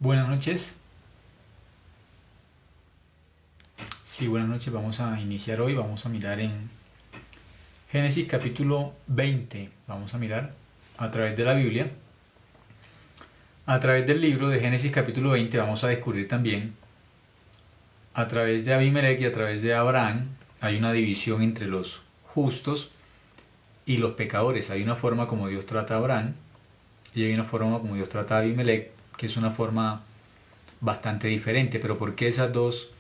Buenas noches. Sí, buenas noches. Vamos a iniciar hoy. Vamos a mirar en Génesis capítulo 20. Vamos a mirar a través de la Biblia. A través del libro de Génesis capítulo 20 vamos a descubrir también, a través de Abimelec y a través de Abraham, hay una división entre los justos y los pecadores. Hay una forma como Dios trata a Abraham y hay una forma como Dios trata a Abimelec, que es una forma bastante diferente. Pero ¿por qué esas dos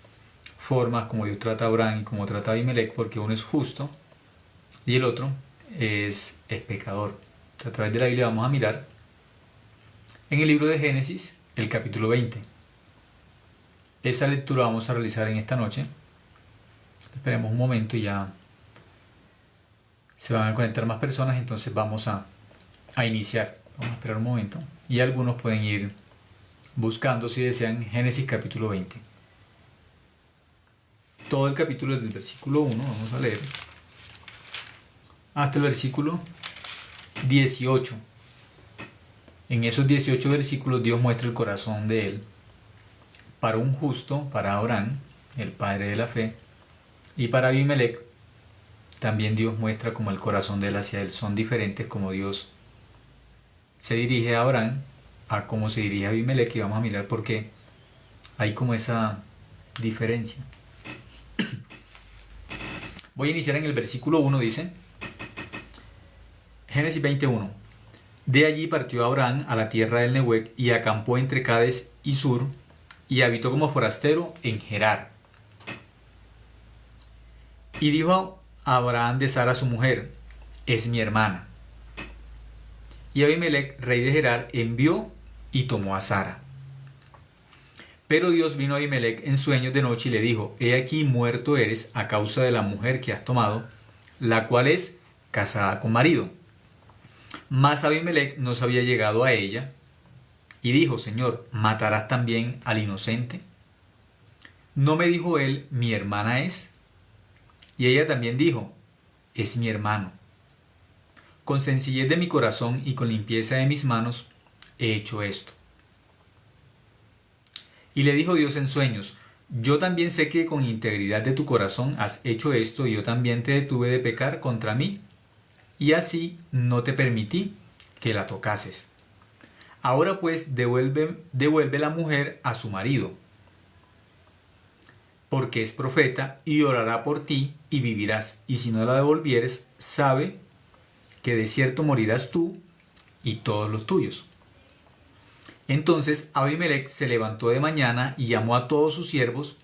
formas, como Dios trata a Abraham y como trata a Abimelec? Porque uno es justo y el otro es pecador. A través de la Biblia vamos a mirar en el libro de Génesis, el capítulo 20. Esa lectura vamos a realizar en esta noche. Esperemos un momento y ya se van a conectar más personas, entonces vamos a iniciar. Vamos a esperar un momento y algunos pueden ir buscando, si desean, Génesis capítulo 20. Todo el capítulo es del versículo 1, vamos a leer, hasta el versículo 18. En esos 18 versículos Dios muestra el corazón de Él para un justo, para Abraham, el padre de la fe, y para Abimelec también Dios muestra como el corazón de Él hacia Él. Son diferentes como Dios se dirige a Abraham a cómo se dirige a Abimelec, y vamos a mirar por qué hay como esa diferencia. Voy a iniciar en el versículo 1, dice Génesis 21. De allí partió Abraham a la tierra del Nehuec y acampó entre Cades y Sur y habitó como forastero en Gerar. Y dijo a Abraham de Sara su mujer: es mi hermana. Y Abimelec, rey de Gerar, envió y tomó a Sara. Pero Dios vino a Abimelec en sueños de noche y le dijo: he aquí muerto eres a causa de la mujer que has tomado, la cual es casada con marido. Mas Abimelec no se había llegado a ella, y dijo: Señor, ¿matarás también al inocente? ¿No me dijo él, mi hermana es? Y ella también dijo: es mi hermano. Con sencillez de mi corazón y con limpieza de mis manos he hecho esto. Y le dijo Dios en sueños: yo también sé que con integridad de tu corazón has hecho esto, y yo también te detuve de pecar contra mí, y así no te permití que la tocases. Ahora pues devuelve la mujer a su marido, porque es profeta, y orará por ti y vivirás. Y si no la devolvieres, sabe que de cierto morirás tú y todos los tuyos. Entonces Abimelec se levantó de mañana y llamó a todos sus siervos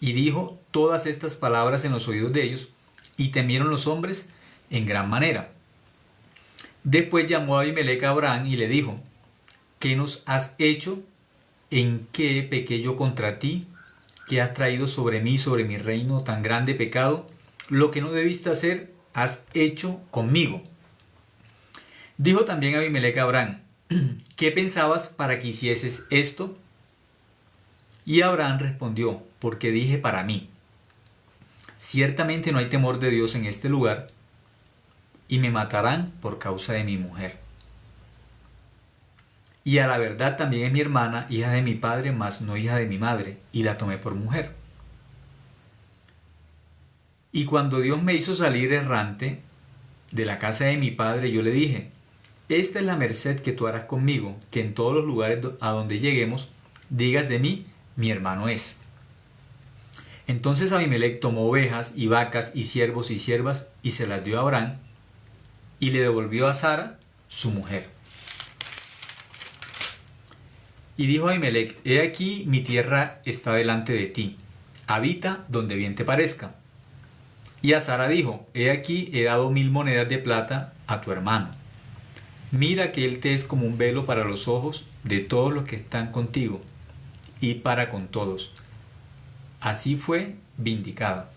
y dijo todas estas palabras en los oídos de ellos, y temieron los hombres en gran manera. Después llamó a Abimelec a Abraham y le dijo: ¿qué nos has hecho? ¿En qué pequé yo contra ti? ¿Qué has traído sobre mí, sobre mi reino, tan grande pecado? Lo que no debiste hacer has hecho conmigo. Dijo también Abimelec a Abraham: ¿qué pensabas para que hicieses esto? Y Abraham respondió: porque dije para mí: ciertamente no hay temor de Dios en este lugar, y me matarán por causa de mi mujer. Y a la verdad también es mi hermana, hija de mi padre, mas no hija de mi madre, y la tomé por mujer. Y cuando Dios me hizo salir errante de la casa de mi padre, yo le dije: esta es la merced que tú harás conmigo, que en todos los lugares a donde lleguemos digas de mí: mi hermano es. Entonces Abimelec tomó ovejas y vacas y siervos y siervas y se las dio a Abraham, y le devolvió a Sara su mujer. Y dijo Abimelec: he aquí mi tierra está delante de ti, habita donde bien te parezca. Y a Sara dijo: he aquí he dado 1000 monedas de plata a tu hermano. Mira que él te es como un velo para los ojos de todos los que están contigo, y para con todos. Así fue vindicada.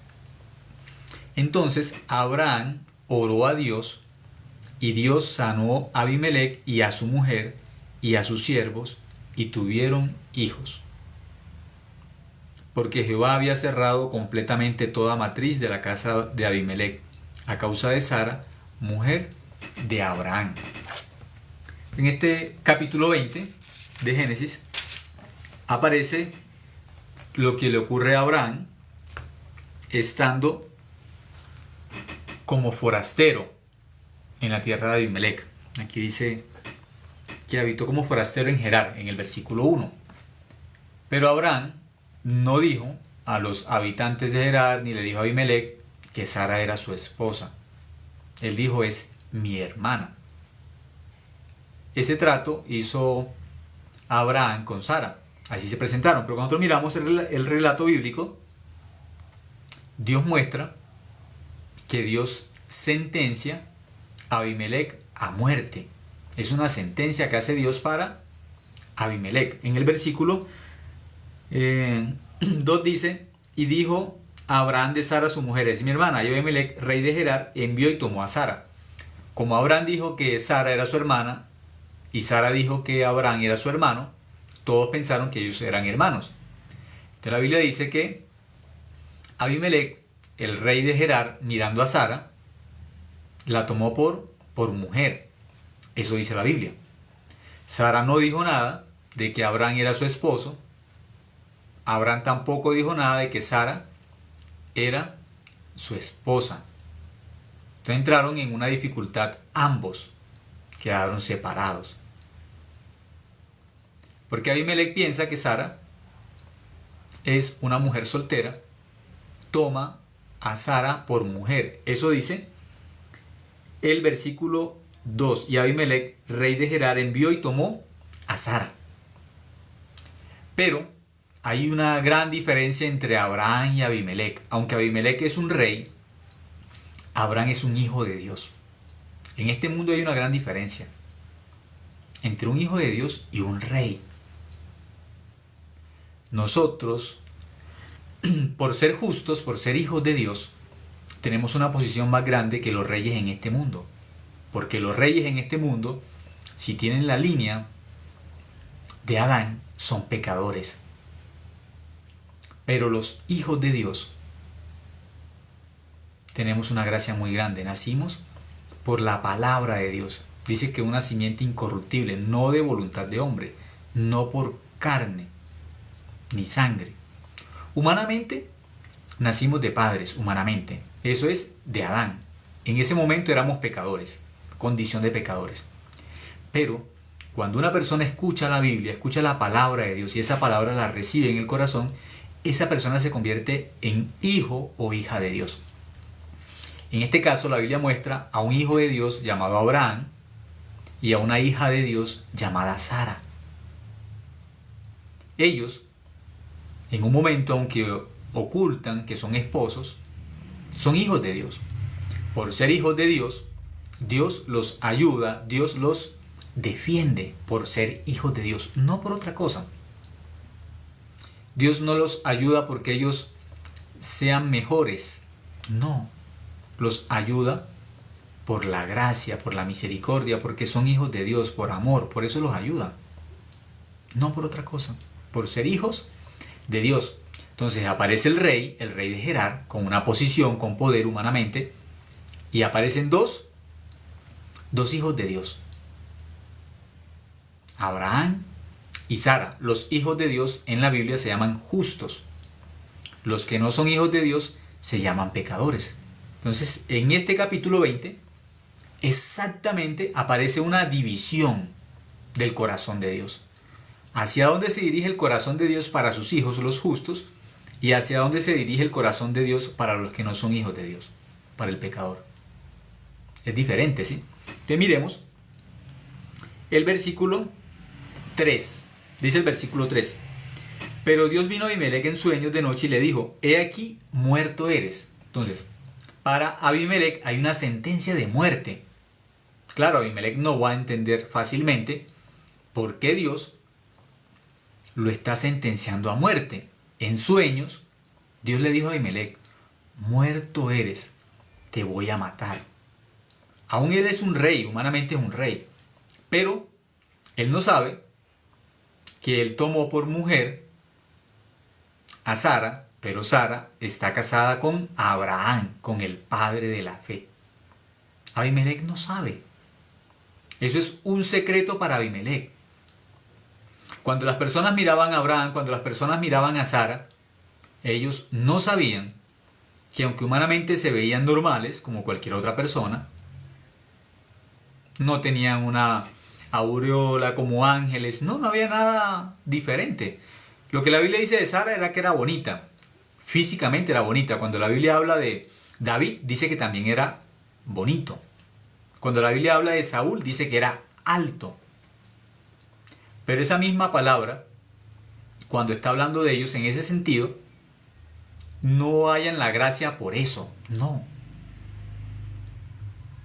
Entonces Abraham oró a Dios, y Dios sanó a Abimelec y a su mujer y a sus siervos, y tuvieron hijos. Porque Jehová había cerrado completamente toda matriz de la casa de Abimelec, a causa de Sara, mujer de Abraham. En este capítulo 20 de Génesis aparece lo que le ocurre a Abraham estando como forastero en la tierra de Abimelec. Aquí dice que habitó como forastero en Gerar, en el versículo 1. Pero Abraham no dijo a los habitantes de Gerar, ni le dijo a Abimelec que Sara era su esposa. Él dijo, es mi hermana. Ese trato hizo Abraham con Sara. Así se presentaron. Pero cuando miramos el relato bíblico, Dios muestra que Dios sentencia a Abimelec a muerte. Es una sentencia que hace Dios para Abimelec. En el versículo 2 dice, y dijo Abraham de Sara su mujer, es mi hermana. Y Abimelec, rey de Gerar, envió y tomó a Sara. Como Abraham dijo que Sara era su hermana, y Sara dijo que Abraham era su hermano, todos pensaron que ellos eran hermanos. Entonces la Biblia dice que Abimelec, el rey de Gerar, mirando a Sara, la tomó por mujer. Eso dice la Biblia. Sara no dijo nada de que Abraham era su esposo. Abraham tampoco dijo nada de que Sara era su esposa. Entonces entraron en una dificultad ambos. Quedaron separados. Porque Abimelec piensa que Sara es una mujer soltera. Toma a Sara por mujer. Eso dice el versículo 2. Y Abimelec, rey de Gerar, envió y tomó a Sara. Pero hay una gran diferencia entre Abraham y Abimelec. Aunque Abimelec es un rey, Abraham es un hijo de Dios. En este mundo hay una gran diferencia entre un hijo de Dios y un rey. Nosotros, por ser justos, por ser hijos de Dios, tenemos una posición más grande que los reyes en este mundo. Porque los reyes en este mundo, si tienen la línea de Adán, son pecadores. Pero los hijos de Dios tenemos una gracia muy grande. Nacimos por la palabra de Dios. Dice que una simiente incorruptible, no de voluntad de hombre, no por carne ni sangre. Humanamente, nacimos de padres, humanamente. Eso es de Adán. En ese momento éramos pecadores, condición de pecadores. Pero cuando una persona escucha la Biblia, escucha la palabra de Dios y esa palabra la recibe en el corazón, esa persona se convierte en hijo o hija de Dios. En este caso, la Biblia muestra a un hijo de Dios llamado Abraham y a una hija de Dios llamada Sara. Ellos, en un momento, aunque ocultan que son esposos, son hijos de Dios. Por ser hijos de Dios, Dios los ayuda, Dios los defiende por ser hijos de Dios, no por otra cosa. Dios no los ayuda porque ellos sean mejores, no. Los ayuda por la gracia, por la misericordia, porque son hijos de Dios, por amor, por eso los ayuda. No por otra cosa, por ser hijos de Dios. Entonces aparece el rey de Gerar, con una posición, con poder humanamente, y aparecen dos hijos de Dios. Abraham y Sara. Los hijos de Dios en la Biblia se llaman justos. Los que no son hijos de Dios se llaman pecadores. Entonces, en este capítulo 20, exactamente aparece una división del corazón de Dios. Hacia dónde se dirige el corazón de Dios para sus hijos, los justos, y hacia dónde se dirige el corazón de Dios para los que no son hijos de Dios, para el pecador. Es diferente, ¿sí? Entonces miremos el versículo 3. Dice el versículo 3. Pero Dios vino a Abimelec en sueños de noche y le dijo, he aquí, muerto eres. Entonces, para Abimelec hay una sentencia de muerte. Claro, Abimelec no va a entender fácilmente por qué Dios lo está sentenciando a muerte. En sueños, Dios le dijo a Abimelec, muerto eres, te voy a matar. Aún él es un rey, humanamente es un rey, pero él no sabe que él tomó por mujer a Sara, pero Sara está casada con Abraham, con el padre de la fe. Abimelec no sabe. Eso es un secreto para Abimelec. Cuando las personas miraban a Abraham, cuando las personas miraban a Sara, ellos no sabían que aunque humanamente se veían normales, como cualquier otra persona, no tenían una aureola como ángeles, no había nada diferente. Lo que la Biblia dice de Sara era que era bonita, físicamente era bonita. Cuando la Biblia habla de David, dice que también era bonito. Cuando la Biblia habla de Saúl, dice que era alto. Pero esa misma palabra, cuando está hablando de ellos en ese sentido, no hayan la gracia por eso, no.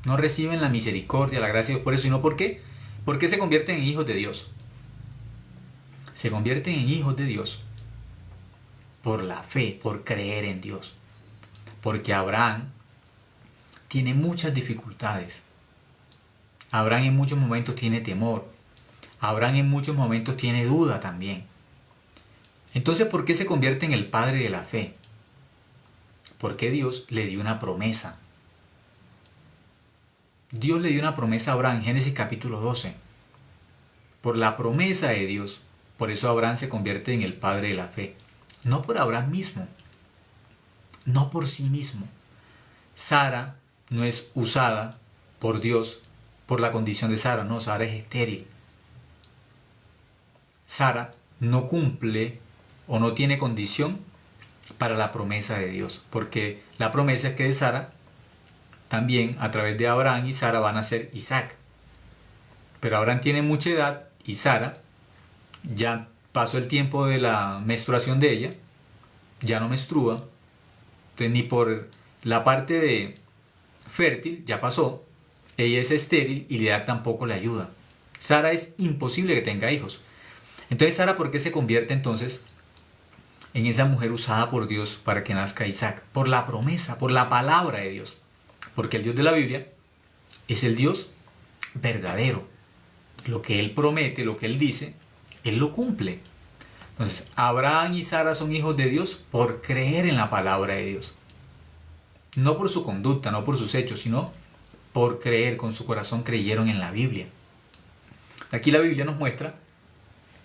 No reciben la misericordia, la gracia por eso. ¿Y no por qué? Porque se convierten en hijos de Dios. Se convierten en hijos de Dios por la fe, por creer en Dios. Porque Abraham tiene muchas dificultades. Abraham en muchos momentos tiene temor. Abraham en muchos momentos tiene duda también. Entonces, ¿por qué se convierte en el padre de la fe? Porque Dios le dio una promesa. Dios le dio una promesa a Abraham en Génesis capítulo 12. Por la promesa de Dios, por eso Abraham se convierte en el padre de la fe. No por Abraham mismo, no por sí mismo. Sara no es usada por Dios por la condición de Sara, no, Sara es estéril. Sara no cumple o no tiene condición para la promesa de Dios, porque la promesa es que de Sara también a través de Abraham y Sara van a ser Isaac. Pero Abraham tiene mucha edad y Sara ya pasó el tiempo de la menstruación de ella, ya no menstrua, entonces ni por la parte de fértil ya pasó, ella es estéril y la edad tampoco le ayuda. Sara es imposible que tenga hijos. Entonces Sara, ¿por qué se convierte entonces en esa mujer usada por Dios para que nazca Isaac? Por la promesa, por la palabra de Dios. Porque el Dios de la Biblia es el Dios verdadero. Lo que Él promete, lo que Él dice, Él lo cumple. Entonces, Abraham y Sara son hijos de Dios por creer en la palabra de Dios. No por su conducta, no por sus hechos, sino por creer, con su corazón creyeron en la Biblia. Aquí la Biblia nos muestra,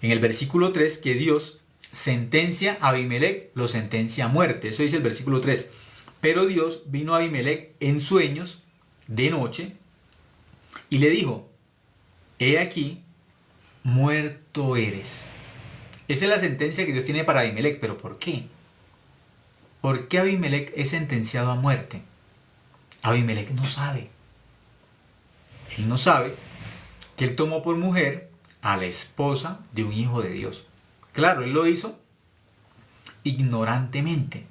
en el versículo 3, que Dios sentencia a Abimelech, lo sentencia a muerte. Eso dice el versículo 3. Pero Dios vino a Abimelech en sueños de noche y le dijo: he aquí, muerto eres. Esa es la sentencia que Dios tiene para Abimelech. ¿Pero por qué? ¿Por qué Abimelech es sentenciado a muerte? Abimelech no sabe. Él no sabe que él tomó por mujer a la esposa de un hijo de Dios. Claro, él lo hizo ignorantemente.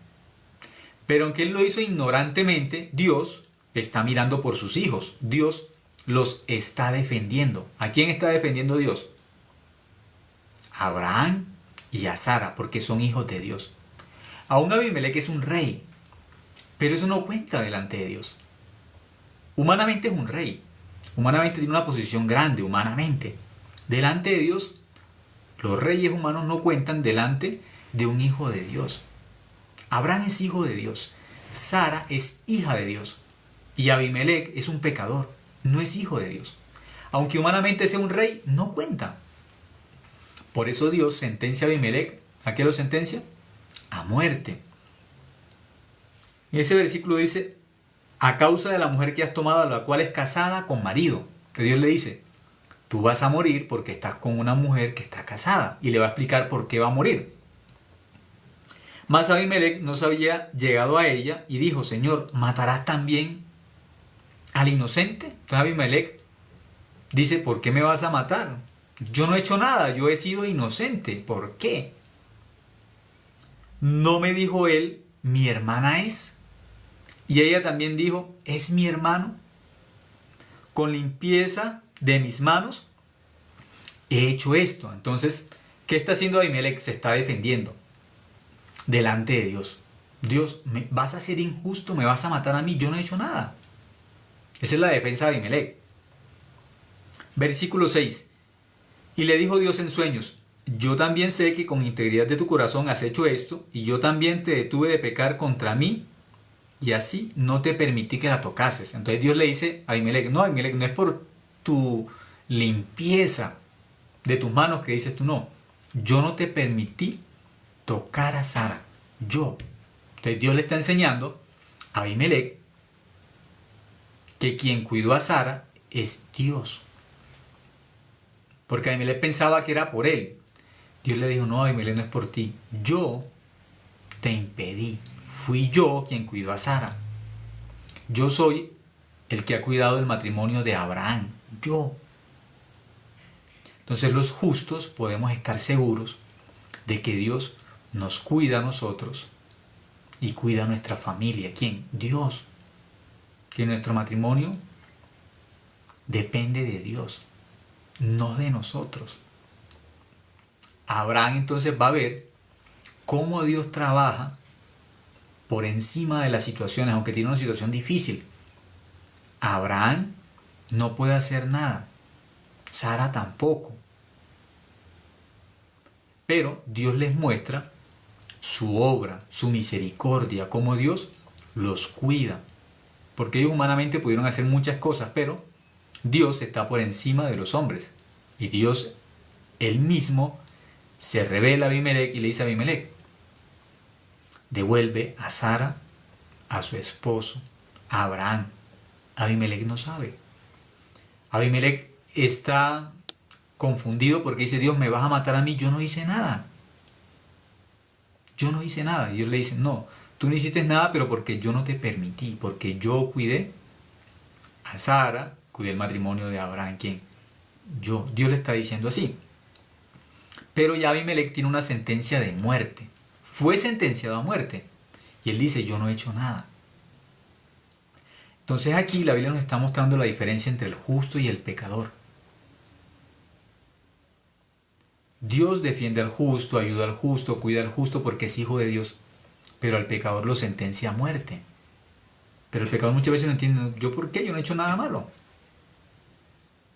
Pero aunque él lo hizo ignorantemente, Dios está mirando por sus hijos. Dios los está defendiendo. ¿A quién está defendiendo Dios? A Abraham y a Sara, porque son hijos de Dios. Aún Abimelech es un rey, pero eso no cuenta delante de Dios. Humanamente es un rey. Humanamente tiene una posición grande, humanamente. Delante de Dios, los reyes humanos no cuentan delante de un hijo de Dios. Abraham es hijo de Dios, Sara es hija de Dios y Abimelech es un pecador, no es hijo de Dios. Aunque humanamente sea un rey, no cuenta. Por eso Dios sentencia a Abimelech. ¿A qué lo sentencia? A muerte. Y ese versículo dice: a causa de la mujer que has tomado, la cual es casada con marido. Que Dios le dice: tú vas a morir porque estás con una mujer que está casada. Y le va a explicar por qué va a morir. Mas Abimelech no se había llegado a ella y dijo: Señor, ¿matarás también al inocente? Entonces Abimelech dice: ¿por qué me vas a matar? Yo no he hecho nada, yo he sido inocente. ¿Por qué? ¿No me dijo él, mi hermana es? Y ella también dijo: ¿es mi hermano? Con limpieza de mis manos he hecho esto. Entonces, ¿qué está haciendo Abimelech? Se está defendiendo delante de Dios. Dios, ¿vas a ser injusto? ¿Me vas a matar a mí? Yo no he hecho nada. Esa es la defensa de Abimelech. Versículo 6. Y le dijo Dios en sueños: yo también sé que con integridad de tu corazón has hecho esto, y yo también te detuve de pecar contra mí, y así no te permití que la tocases. Entonces Dios le dice a Abimelech: no, Abimelech, no es por tu limpieza de tus manos que dices tú, no. yo no te permití tocar a Sara. Yo. Entonces Dios le está enseñando a Abimelech que quien cuidó a Sara es Dios. Porque Abimelech pensaba que era por él. Dios le dijo, no, Abimelech, no es por ti. Yo te impedí. Fui yo quien cuidó a Sara. Yo soy el que ha cuidado el matrimonio de Abraham. Yo. Entonces los justos podemos estar seguros de que Dios nos cuida a nosotros y cuida a nuestra familia. ¿Quién? Dios. Que nuestro matrimonio depende de Dios, no de nosotros. Abraham entonces va a ver cómo Dios trabaja por encima de las situaciones, aunque tiene una situación difícil. Abraham no puede hacer nada, Sara tampoco. Pero Dios les muestra su obra, su misericordia, cómo Dios los cuida. Porque ellos humanamente pudieron hacer muchas cosas, pero Dios está por encima de los hombres. Y Dios, él mismo, se revela a Abimelech y le dice a Abimelech, devuelve a Sara, a su esposo, a Abraham. Abimelech no sabe. Abimelech está confundido porque dice, Dios, me vas a matar a mí, yo no hice nada. Yo no hice nada. Y Dios le dice, no, tú no hiciste nada, pero porque yo no te permití, porque yo cuidé a Sara, cuidé el matrimonio de Abraham. ¿Quién? Yo. Dios le está diciendo así. Pero ya Abimelech tiene una sentencia de muerte. Fue sentenciado a muerte. Y él dice, yo no he hecho nada. Entonces aquí la Biblia nos está mostrando la diferencia entre el justo y el pecador. Dios defiende al justo, ayuda al justo, cuida al justo porque es hijo de Dios. Pero al pecador lo sentencia a muerte. Pero el pecador muchas veces no entiende, ¿yo por qué? Yo no he hecho nada malo.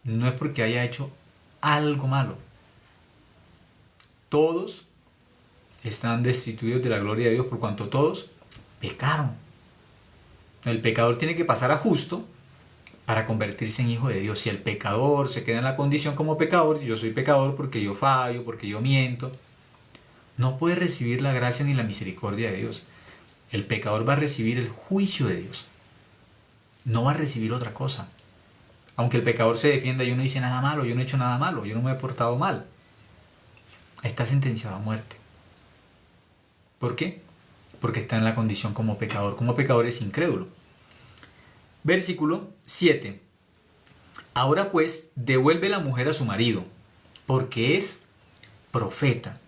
No es porque haya hecho algo malo. Todos están destituidos de la gloria de Dios por cuanto todos pecaron. El pecador tiene que pasar a justo para convertirse en hijo de Dios. Si el pecador se queda en la condición como pecador, yo soy pecador porque yo fallo, porque yo miento, no puede recibir la gracia ni la misericordia de Dios. El pecador va a recibir el juicio de Dios. No va a recibir otra cosa. Aunque el pecador se defienda, yo no hice nada malo, yo no he hecho nada malo, yo no me he portado mal. Está sentenciado a muerte. ¿Por qué? Porque está en la condición como pecador. Como pecador es incrédulo. Versículo 7. Ahora pues, devuelve la mujer a su marido, porque es profeta.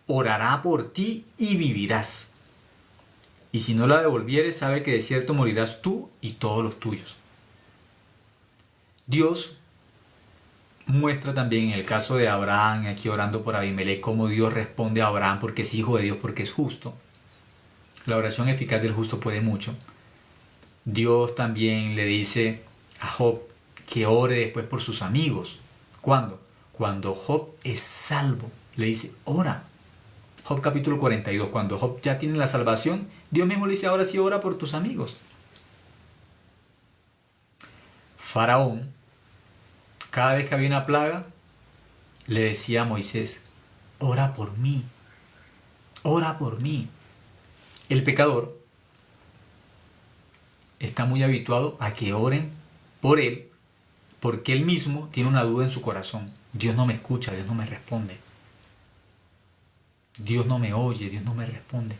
Orará por ti y vivirás. Y si no la devolvieres, sabe que de cierto morirás tú y todos los tuyos. Dios muestra también en el caso de Abraham, aquí orando por Abimelech, cómo Dios responde a Abraham porque es hijo de Dios, porque es justo. La oración eficaz del justo puede mucho. Dios también le dice a Job que ore después por sus amigos. ¿Cuándo? Cuando Job es salvo. Le dice, ora. Job capítulo 42, cuando Job ya tiene la salvación, Dios mismo le dice, ahora sí ora por tus amigos. Faraón, cada vez que había una plaga, le decía a Moisés, ora por mí, ora por mí. El pecador está muy habituado a que oren por él, porque él mismo tiene una duda en su corazón. Dios no me escucha, Dios no me responde. Dios no me oye, Dios no me responde.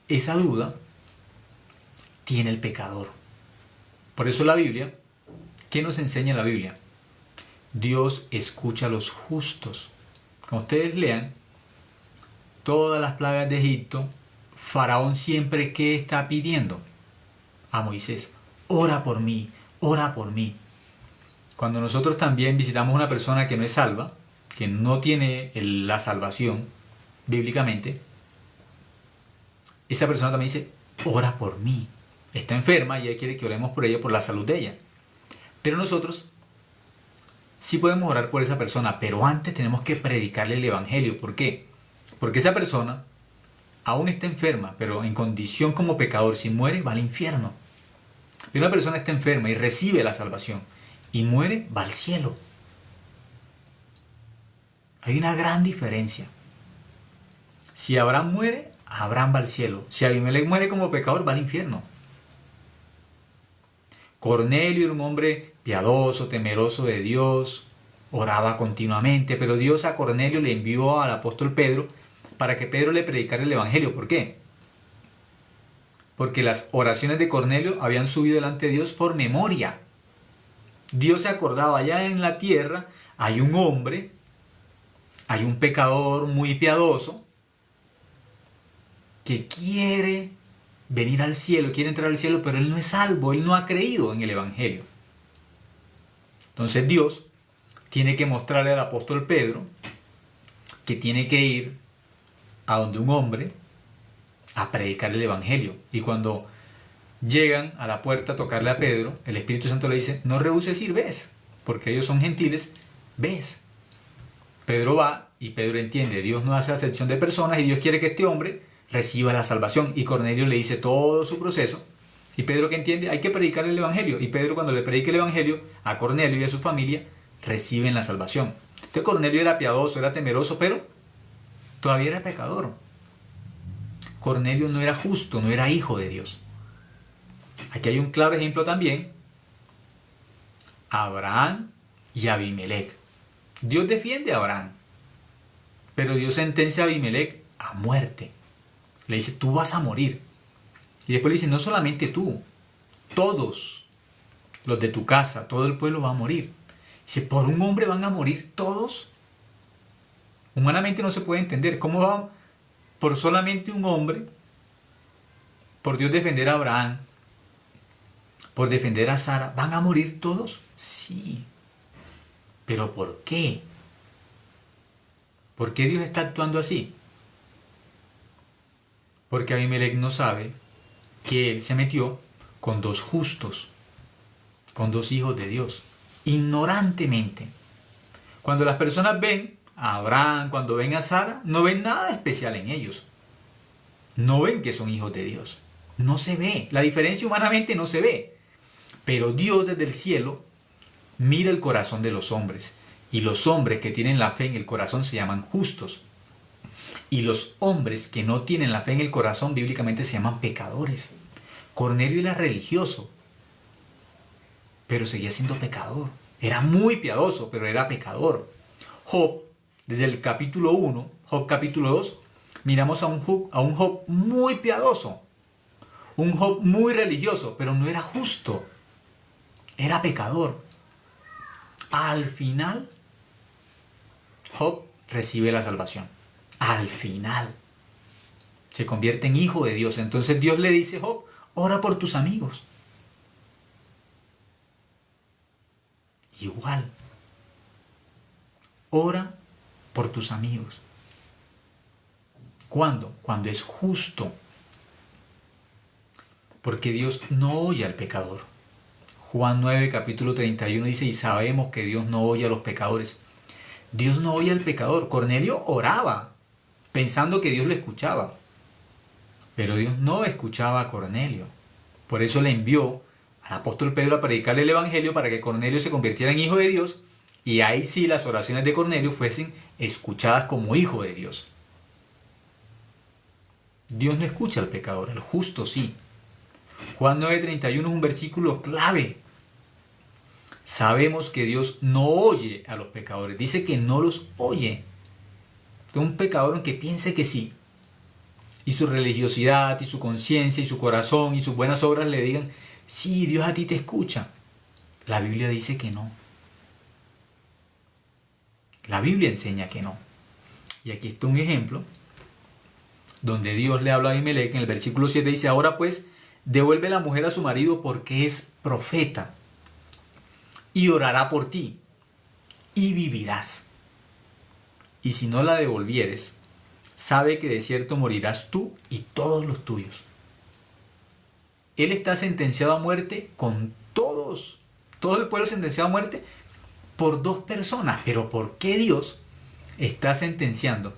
Esa duda tiene el pecador. Por eso la Biblia, ¿qué nos enseña la Biblia? Dios escucha a los justos. Cuando ustedes lean todas las plagas de Egipto, Faraón siempre, ¿qué está pidiendo? A Moisés, ora por mí, ora por mí. Cuando nosotros también visitamos a una persona que no es salva, que no tiene la salvación bíblicamente, esa persona también dice, ora por mí. Está enferma y ella quiere que oremos por ella, por la salud de ella. Pero nosotros sí podemos orar por esa persona, pero antes tenemos que predicarle el evangelio. ¿Por qué? Porque esa persona aún está enferma, pero en condición como pecador, si muere, va al infierno. Y una persona está enferma y recibe la salvación y muere, va al cielo. Hay una gran diferencia. Si Abraham muere, Abraham va al cielo. Si Abimelech muere como pecador, va al infierno. Cornelio era un hombre piadoso, temeroso de Dios, oraba continuamente, pero Dios a Cornelio le envió al apóstol Pedro para que Pedro le predicara el evangelio. ¿Por qué? Porque las oraciones de Cornelio habían subido delante de Dios por memoria. Dios se acordaba, allá en la tierra hay un hombre, hay un pecador muy piadoso que quiere venir al cielo, quiere entrar al cielo, pero él no es salvo, él no ha creído en el evangelio. Entonces Dios tiene que mostrarle al apóstol Pedro que tiene que ir a donde un hombre a predicar el evangelio. Y cuando llegan a la puerta a tocarle a Pedro, el Espíritu Santo le dice: no rehuses ir, ves, porque ellos son gentiles, ves. Pedro va y Pedro entiende, Dios no hace acepción de personas y Dios quiere que este hombre reciba la salvación. Y Cornelio le dice todo su proceso. Y Pedro, que entiende, hay que predicar el evangelio. Y Pedro, cuando le predica el evangelio a Cornelio y a su familia, reciben la salvación. Entonces Cornelio era piadoso, era temeroso, pero todavía era pecador. Cornelio no era justo, no era hijo de Dios. Aquí hay un claro ejemplo también: Abraham y Abimelech. Dios defiende a Abraham, pero Dios sentencia a Abimelech a muerte. Le dice: tú vas a morir. Y después le dice: no solamente tú, todos los de tu casa, todo el pueblo va a morir. Dice: ¿por un hombre van a morir todos? Humanamente no se puede entender. ¿Cómo va por solamente un hombre, por Dios defender a Abraham, por defender a Sara, van a morir todos? Sí. ¿Pero por qué? ¿Por qué Dios está actuando así? Porque Abimelech no sabe que él se metió con dos justos, con dos hijos de Dios, ignorantemente. Cuando las personas ven a Abraham, cuando ven a Sara, no ven nada especial en ellos. No ven que son hijos de Dios. No se ve. La diferencia humanamente no se ve. Pero Dios desde el cielo mira el corazón de los hombres. Y los hombres que tienen la fe en el corazón se llaman justos. Y los hombres que no tienen la fe en el corazón bíblicamente se llaman pecadores. Cornelio era religioso, pero seguía siendo pecador. Era muy piadoso, pero era pecador. Job, desde el capítulo 1, Job capítulo 2, miramos a un Job muy piadoso, un Job muy religioso, pero no era justo, era pecador. Al final, Job recibe la salvación. Al final, se convierte en hijo de Dios. Entonces Dios le dice: Job, ora por tus amigos. Igual, ora por tus amigos. ¿Cuándo? Cuando es justo. Porque Dios no oye al pecador. Juan 9, capítulo 31 dice: y sabemos que Dios no oye a los pecadores. Dios no oye al pecador. Cornelio oraba pensando que Dios lo escuchaba, pero Dios no escuchaba a Cornelio. Por eso le envió al apóstol Pedro a predicarle el evangelio para que Cornelio se convirtiera en hijo de Dios, y ahí sí las oraciones de Cornelio fuesen escuchadas como hijo de Dios. Dios no escucha al pecador, al justo sí. Juan 9:31 es un versículo clave. Sabemos que Dios no oye a los pecadores. Dice que no los oye. Un pecador, aunque piense que sí, y su religiosidad, y su conciencia, y su corazón, y sus buenas obras le digan: sí, Dios a ti te escucha. La Biblia dice que no. La Biblia enseña que no. Y aquí está un ejemplo donde Dios le habla a Abimelech. En el versículo 7 dice: ahora pues, devuelve la mujer a su marido, porque es profeta, y orará por ti, y vivirás. Y si no la devolvieres, sabe que de cierto morirás tú y todos los tuyos. Él está sentenciado a muerte con todos. Todo el pueblo sentenciado a muerte por dos personas. Pero ¿por qué Dios está sentenciando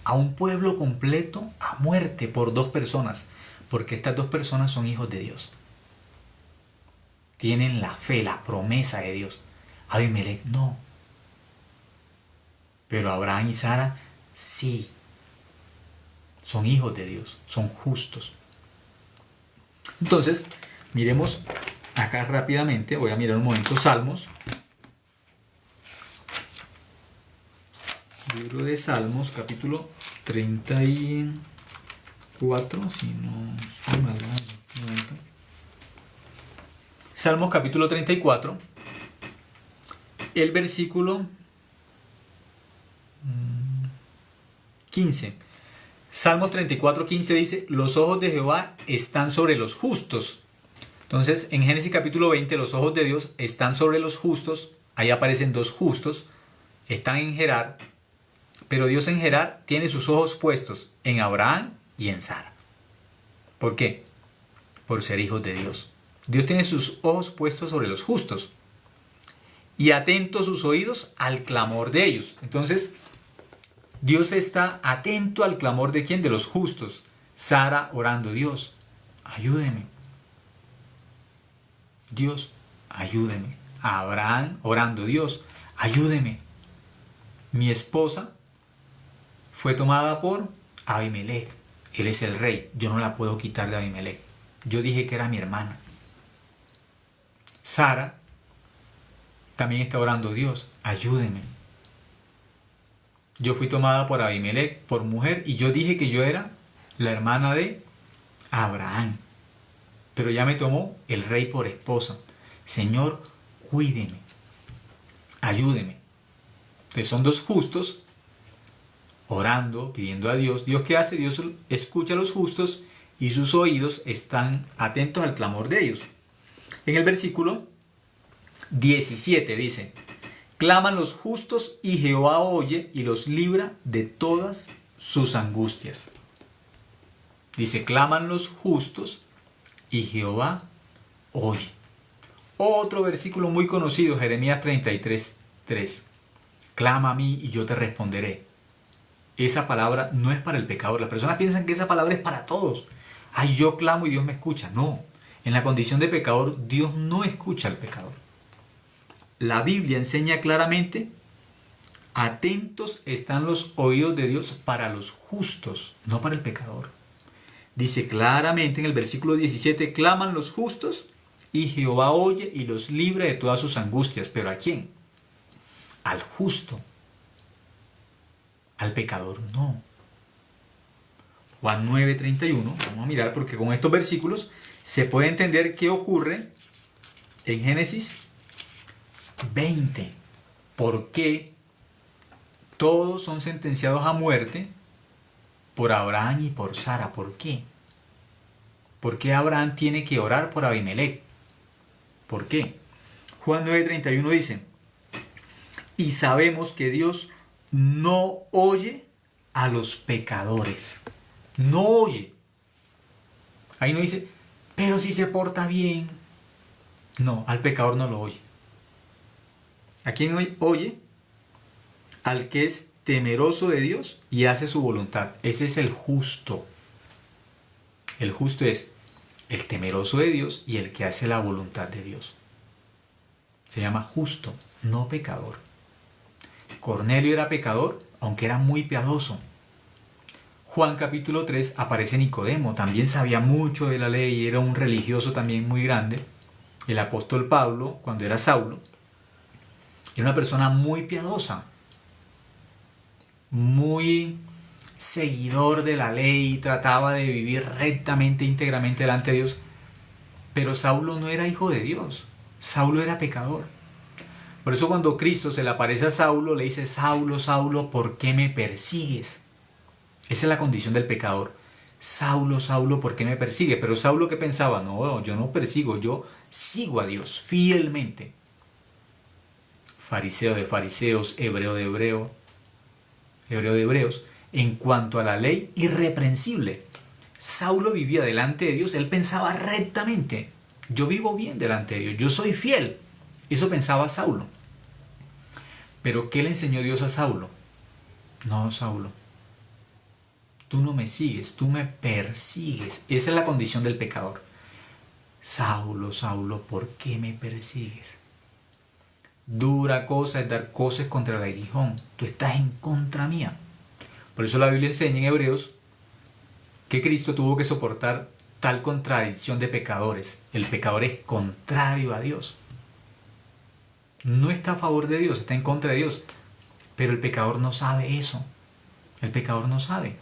a un pueblo completo a muerte por dos personas? Porque estas dos personas son hijos de Dios. Tienen la fe, la promesa de Dios. Abimelech no. Pero Abraham y Sara sí, son hijos de Dios, son justos. Entonces, miremos acá rápidamente, voy a mirar un momento Salmos. Libro de Salmos, capítulo 34, si no estoy mal, un momento. Salmos capítulo 34, el versículo 15. Salmos 34, 15 dice, los ojos de Jehová están sobre los justos. Entonces, en Génesis capítulo 20, los ojos de Dios están sobre los justos. Ahí aparecen dos justos. Están en Gerar. Pero Dios en Gerar tiene sus ojos puestos en Abraham y en Sara. ¿Por qué? Por ser hijos de Dios. Dios tiene sus ojos puestos sobre los justos. Y atentos sus oídos al clamor de ellos. Entonces, Dios está atento al clamor de ¿quién? De los justos. Sara orando, Dios, ayúdeme. Dios, ayúdeme. Abraham orando, Dios, ayúdeme. Mi esposa fue tomada por Abimelech. Él es el rey. Yo no la puedo quitar de Abimelech. Yo dije que era mi hermana. Sara también está orando, Dios, ayúdeme. Yo fui tomada por Abimelech, por mujer, y yo dije que yo era la hermana de Abraham. Pero ya me tomó el rey por esposa. Señor, cuídeme, ayúdeme. Entonces son dos justos orando, pidiendo a Dios. ¿Dios qué hace? Dios escucha a los justos y sus oídos están atentos al clamor de ellos. En el versículo 17 dice, claman los justos y Jehová oye y los libra de todas sus angustias. Dice, claman los justos y Jehová oye. Otro versículo muy conocido, Jeremías 33:3. Clama a mí y yo te responderé. Esa palabra no es para el pecador. Las personas piensan que esa palabra es para todos. Ay, yo clamo y Dios me escucha. No, en la condición de pecador, Dios no escucha al pecador. La Biblia enseña claramente, atentos están los oídos de Dios para los justos, no para el pecador. Dice claramente en el versículo 17, claman los justos y Jehová oye y los libra de todas sus angustias. ¿Pero a quién? Al justo. Al pecador no. Juan 9:31, vamos a mirar porque con estos versículos se puede entender qué ocurre en Génesis 20. ¿Por qué todos son sentenciados a muerte por Abraham y por Sara? ¿Por qué? ¿Por qué Abraham tiene que orar por Abimelech? ¿Por qué? Juan 9:31 dice, y sabemos que Dios no oye a los pecadores. No oye. Ahí no dice, pero si se porta bien. No, al pecador no lo oye. ¿A quién oye? Al que es temeroso de Dios y hace su voluntad. Ese es el justo. El justo es el temeroso de Dios y el que hace la voluntad de Dios. Se llama justo, no pecador. Cornelio era pecador, aunque era muy piadoso. Juan capítulo 3 aparece Nicodemo, también sabía mucho de la ley, era un religioso también muy grande. El apóstol Pablo, cuando era Saulo, era una persona muy piadosa, muy seguidor de la ley, trataba de vivir rectamente, íntegramente delante de Dios. Pero Saulo no era hijo de Dios, Saulo era pecador. Por eso cuando Cristo se le aparece a Saulo, le dice, Saulo, Saulo, ¿por qué me persigues? Esa es la condición del pecador. Saulo, Saulo, ¿por qué me persigue? Pero Saulo, ¿qué pensaba? No, yo no persigo, yo sigo a Dios fielmente. Fariseo de fariseos, hebreo de hebreos, en cuanto a la ley, irreprensible. Saulo vivía delante de Dios, él pensaba rectamente. Yo vivo bien delante de Dios, yo soy fiel. Eso pensaba Saulo. Pero ¿qué le enseñó Dios a Saulo? No, Saulo, tú no me sigues, tú me persigues. Esa es la condición del pecador. Saulo, Saulo, ¿por qué me persigues? Dura cosa es dar cosas contra el aguijón. Tú estás en contra mía. Por eso la Biblia enseña en Hebreos que Cristo tuvo que soportar tal contradicción de pecadores. El pecador es contrario a Dios. No está a favor de Dios, está en contra de Dios. Pero el pecador no sabe eso. El pecador no sabe.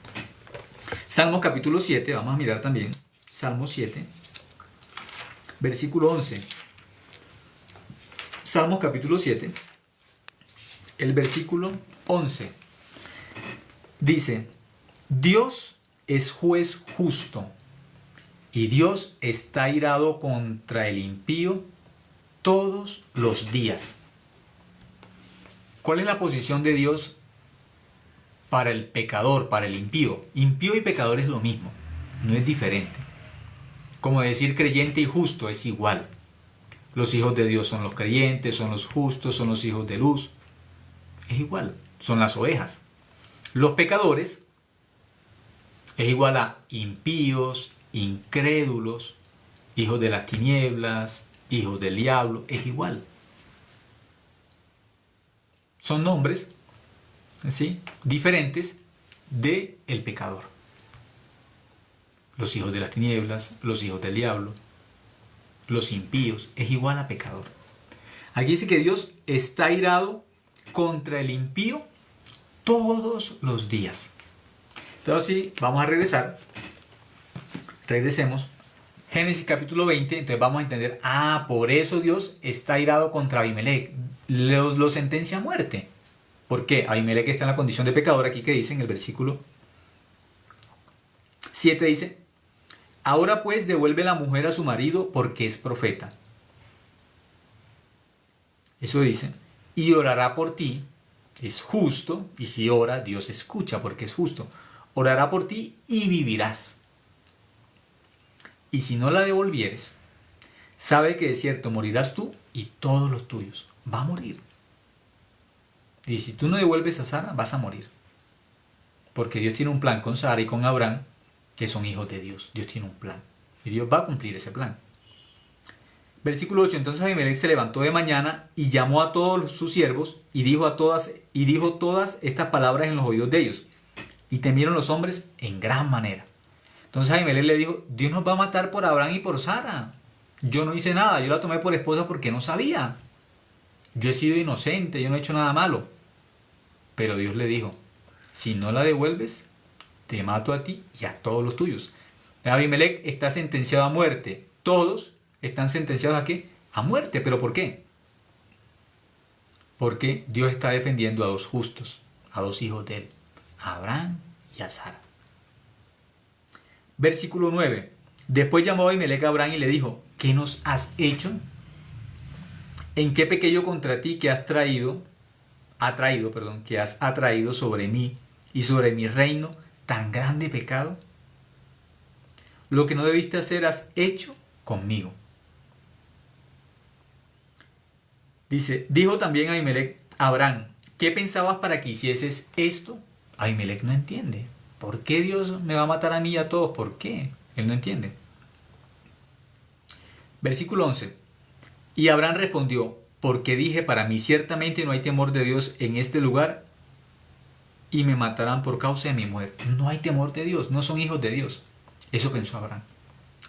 Salmo capítulo 7, vamos a mirar también. Salmo 7, versículo 11. Salmo capítulo 7, el versículo 11. Dice, Dios es juez justo y Dios está airado contra el impío todos los días. ¿Cuál es la posición de Dios para el pecador, para el impío? Impío y pecador es lo mismo, no es diferente. Como decir creyente y justo es igual. Los hijos de Dios son los creyentes, son los justos, son los hijos de luz. Es igual, son las ovejas. Los pecadores es igual a impíos, incrédulos, hijos de las tinieblas, hijos del diablo, es igual. Son nombres, ¿sí?, diferentes del pecador. Los hijos de las tinieblas, los hijos del diablo, los impíos, es igual a pecador. Aquí dice que Dios está airado contra el impío todos los días. Entonces sí, vamos a regresar. Regresemos. Génesis capítulo 20, entonces vamos a entender, por eso Dios está airado contra Abimelech. Lo sentencia a muerte. ¿Por qué? Abimelech está en la condición de pecador, aquí que dice en el versículo 7, dice, ahora pues devuelve la mujer a su marido porque es profeta. Eso dice, y orará por ti, es justo, y si ora, Dios escucha porque es justo. Orará por ti y vivirás. Y si no la devolvieres, sabe que de cierto morirás tú y todos los tuyos. Va a morir. Y si tú no devuelves a Sara, vas a morir. Porque Dios tiene un plan con Sara y con Abraham, que son hijos de Dios. Dios tiene un plan. Y Dios va a cumplir ese plan. Versículo 8. Entonces Abimelech se levantó de mañana y llamó a todos sus siervos y dijo todas estas palabras en los oídos de ellos. Y temieron los hombres en gran manera. Entonces Abimelech le dijo, Dios nos va a matar por Abraham y por Sara. Yo no hice nada, yo la tomé por esposa porque no sabía. Yo he sido inocente, yo no he hecho nada malo. Pero Dios le dijo, si no la devuelves, te mato a ti y a todos los tuyos. Abimelech está sentenciado a muerte. Todos están sentenciados ¿a qué? A muerte. ¿Pero por qué? Porque Dios está defendiendo a dos justos, a dos hijos de él, a Abraham y a Sara. Versículo 9. Después llamó Abimelech a Abraham y le dijo, ¿qué nos has hecho? ¿En qué pequé yo contra ti que has atraído sobre mí y sobre mi reino tan grande pecado? Lo que no debiste hacer has hecho conmigo. Dice, dijo también Abimelech a Abraham, ¿qué pensabas para que hicieses esto? Abimelech no entiende. ¿Por qué Dios me va a matar a mí y a todos? ¿Por qué? Él no entiende. Versículo 11. Y Abraham respondió, porque dije para mí, ciertamente no hay temor de Dios en este lugar y me matarán por causa de mi mujer. No hay temor de Dios, no son hijos de Dios. Eso pensó Abraham.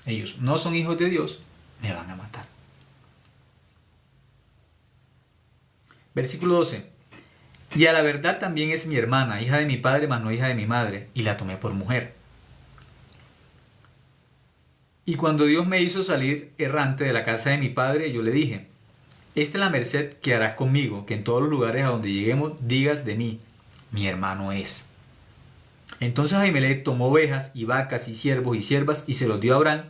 Ellos no son hijos de Dios, me van a matar. Versículo 12. Y a la verdad también es mi hermana, hija de mi padre, mas no hija de mi madre, y la tomé por mujer. Y cuando Dios me hizo salir errante de la casa de mi padre, yo le dije, esta es la merced que harás conmigo, que en todos los lugares a donde lleguemos digas de mí, mi hermano es. Entonces Abimelech tomó ovejas y vacas y siervos y siervas y se los dio a Abraham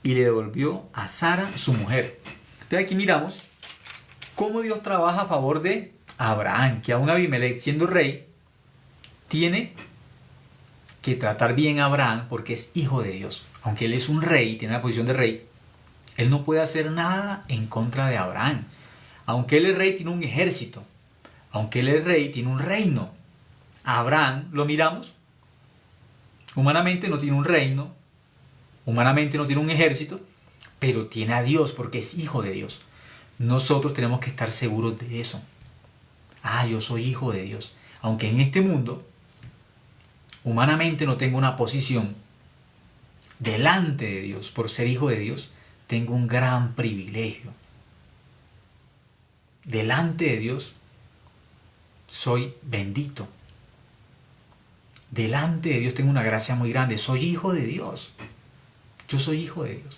y le devolvió a Sara su mujer. Entonces aquí miramos cómo Dios trabaja a favor de Abraham, que aún Abimelech siendo rey tiene que tratar bien a Abraham porque es hijo de Dios. Aunque él es un rey, tiene la posición de rey, él no puede hacer nada en contra de Abraham. Aunque él es rey, tiene un ejército. Aunque él es rey, tiene un reino. Abraham, lo miramos, humanamente no tiene un reino, humanamente no tiene un ejército, pero tiene a Dios porque es hijo de Dios. Nosotros tenemos que estar seguros de eso. Yo soy hijo de Dios. Aunque en este mundo, humanamente no tengo una posición delante de Dios por ser hijo de Dios, tengo un gran privilegio. Delante de Dios soy bendito. Delante de Dios tengo una gracia muy grande. Soy hijo de Dios. Yo soy hijo de Dios.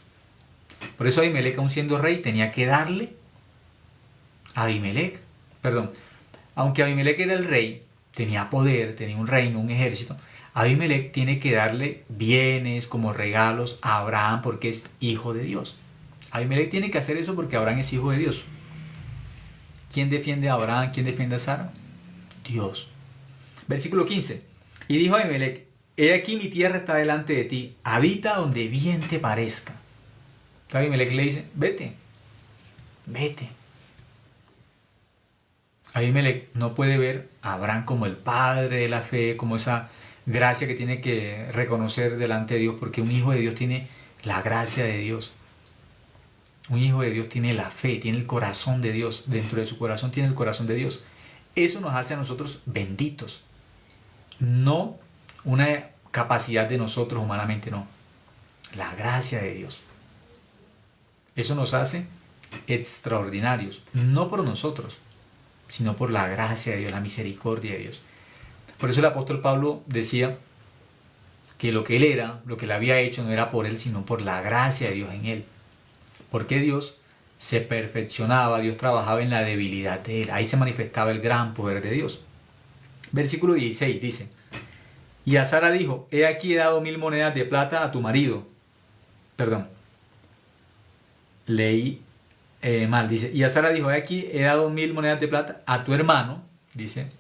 Por eso Abimelech, aun siendo rey, tenía que darle a aunque Abimelech era el rey, tenía poder, tenía un reino, un ejército, Abimelech tiene que darle bienes como regalos a Abraham porque es hijo de Dios. Abimelech tiene que hacer eso porque Abraham es hijo de Dios. ¿Quién defiende a Abraham? ¿Quién defiende a Sara? Dios. Versículo 15. Y dijo Abimelech: he aquí mi tierra está delante de ti, habita donde bien te parezca. Entonces Abimelech le dice: vete. Abimelech no puede ver a Abraham como el padre de la fe, como esa gracia que tiene que reconocer delante de Dios, porque un hijo de Dios tiene la gracia de Dios. Un hijo de Dios tiene la fe, tiene el corazón de Dios. Dentro de su corazón tiene el corazón de Dios. Eso nos hace a nosotros benditos. No una capacidad de nosotros humanamente, no. La gracia de Dios. Eso nos hace extraordinarios. No por nosotros, sino por la gracia de Dios, la misericordia de Dios. Por eso el apóstol Pablo decía que lo que él era, lo que él había hecho, no era por él, sino por la gracia de Dios en él. Porque Dios se perfeccionaba, Dios trabajaba en la debilidad de él. Ahí se manifestaba el gran poder de Dios. Versículo 16 dice: y a Sara dijo: he aquí he dado 1000 monedas de plata a tu marido. Leí mal, dice: y a Sara dijo: he aquí he dado 1000 monedas de plata a tu hermano, dice,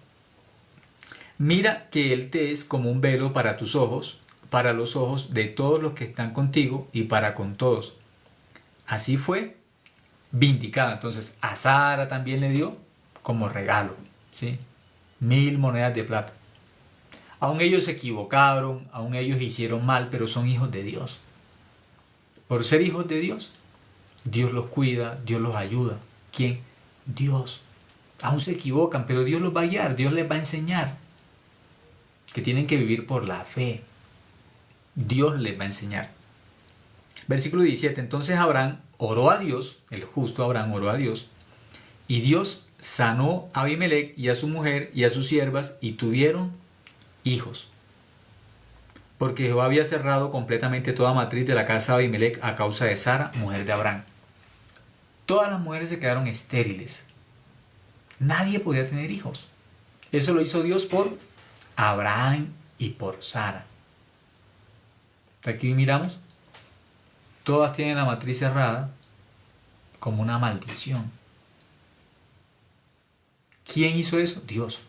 mira que él te es como un velo para tus ojos, para los ojos de todos los que están contigo y para con todos. Así fue vindicada. Entonces a Sara también le dio como regalo, ¿sí? 1000 monedas de plata. Aún ellos se equivocaron, aún ellos hicieron mal, pero son hijos de Dios. Por ser hijos de Dios, Dios los cuida, Dios los ayuda. ¿Quién? Dios. Aún se equivocan, pero Dios los va a guiar, Dios les va a enseñar que tienen que vivir por la fe. Dios les va a enseñar. Versículo 17. Entonces Abraham oró a Dios, el justo Abraham oró a Dios, y Dios sanó a Abimelech y a su mujer y a sus siervas, y tuvieron hijos. Porque Jehová había cerrado completamente toda matriz de la casa de Abimelech a causa de Sara, mujer de Abraham. Todas las mujeres se quedaron estériles. Nadie podía tener hijos. Eso lo hizo Dios por Abraham y por Sara. Aquí miramos. Todas tienen la matriz cerrada como una maldición. ¿Quién hizo eso? Dios.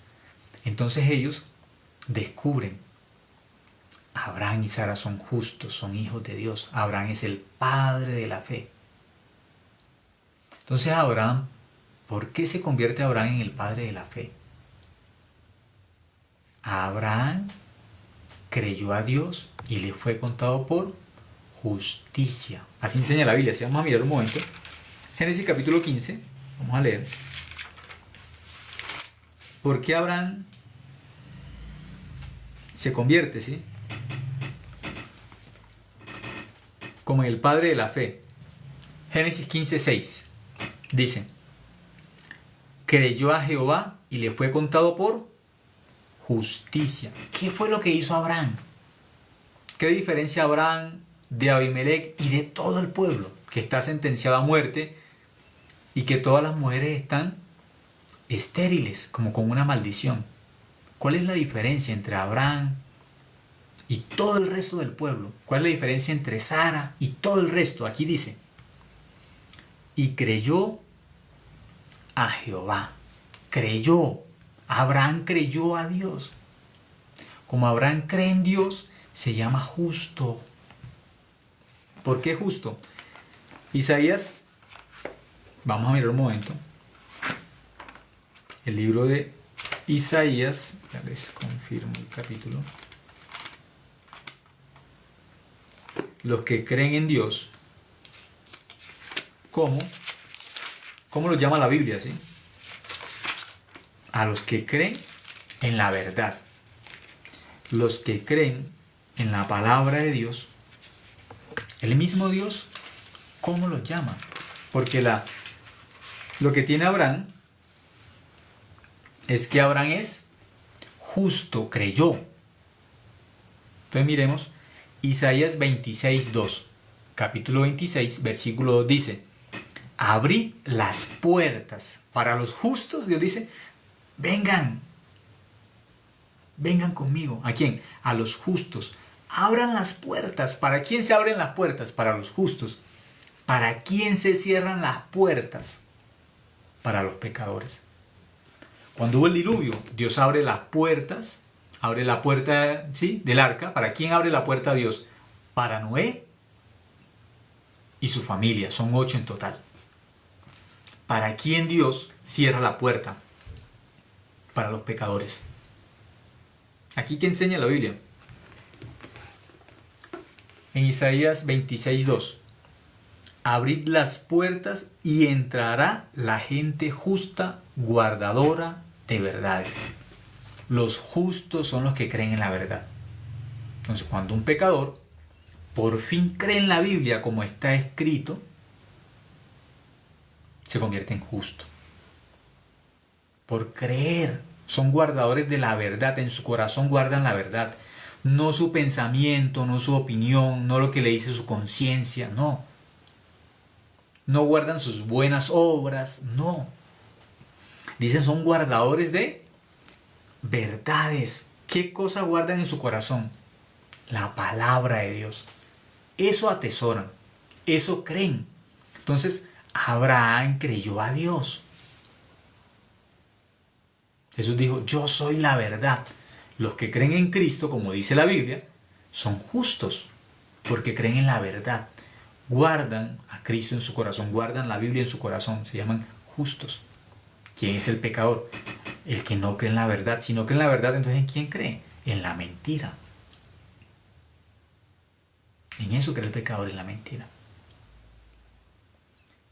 Entonces ellos descubren: Abraham y Sara son justos, son hijos de Dios. Abraham es el padre de la fe. Entonces Abraham, ¿por qué se convierte Abraham en el padre de la fe? Abraham creyó a Dios y le fue contado por justicia. Así enseña la Biblia. Si vamos a mirar un momento, Génesis capítulo 15, vamos a leer. ¿Por qué Abraham se convierte, sí, como el padre de la fe? Génesis 15:6 dice: creyó a Jehová y le fue contado por justicia. ¿Qué fue lo que hizo Abraham? ¿Qué diferencia Abraham de Abimelech y de todo el pueblo que está sentenciado a muerte y que todas las mujeres están estériles, como con una maldición? ¿Cuál es la diferencia entre Abraham y todo el resto del pueblo? ¿Cuál es la diferencia entre Sara y todo el resto? Aquí dice: y creyó a Jehová. Creyó. Abraham creyó a Dios. Como Abraham cree en Dios, se llama justo. ¿Por qué justo? Isaías, vamos a mirar un momento. El libro de Isaías, ya les confirmo el capítulo. Los que creen en Dios como ¿Cómo los llama la Biblia? ¿Sí? A los que creen en la verdad. Los que creen en la palabra de Dios. El mismo Dios, ¿cómo los llama? Porque lo que tiene Abraham es que Abraham es justo, creyó. Entonces miremos Isaías 26:2. Capítulo 26, versículo 2 dice: abrid las puertas para los justos. Dios dice: vengan conmigo. ¿A quién? A los justos. Abran las puertas. ¿Para quién se abren las puertas? Para los justos. ¿Para quién se cierran las puertas? Para los pecadores. Cuando hubo el diluvio, Dios abre las puertas, abre la puerta, ¿sí?, del arca. ¿Para quién abre la puerta Dios? Para Noé y su familia. Son 8 en total. ¿Para quién Dios cierra la puerta? Para los pecadores. Aquí que enseña la Biblia. En Isaías 26:2. Abrid las puertas y entrará la gente justa, guardadora de verdades. Los justos son los que creen en la verdad. Entonces, cuando un pecador por fin cree en la Biblia como está escrito, se convierte en justo. Por creer, son guardadores de la verdad. En su corazón guardan la verdad. No su pensamiento, no su opinión, no lo que le dice su conciencia, no. No guardan sus buenas obras, no. Dicen, son guardadores de verdades. ¿Qué cosa guardan en su corazón? La palabra de Dios. Eso atesoran, eso creen. Entonces, Abraham creyó a Dios. Jesús dijo: yo soy la verdad. Los que creen en Cristo, como dice la Biblia, son justos, porque creen en la verdad. Guardan a Cristo en su corazón, guardan la Biblia en su corazón, se llaman justos. ¿Quién es el pecador? El que no cree en la verdad. Si no cree en la verdad, entonces ¿en quién cree? En la mentira. En eso cree el pecador, en la mentira.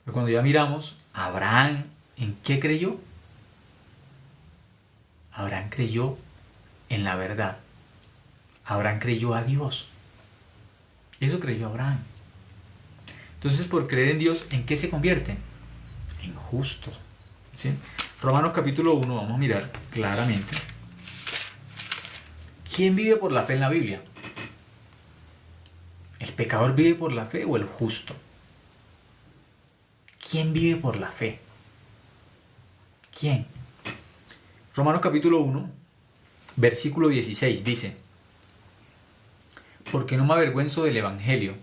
Pero cuando ya miramos, Abraham, ¿en qué creyó? Abraham creyó en la verdad. Abraham creyó a Dios. Eso creyó Abraham. Entonces, por creer en Dios, ¿en qué se convierte? En justo. ¿Sí? Romanos capítulo 1, vamos a mirar claramente. ¿Quién vive por la fe en la Biblia? ¿El pecador vive por la fe o el justo? ¿Quién vive por la fe? ¿Quién? Romanos capítulo 1, versículo 16 dice: porque no me avergüenzo del Evangelio,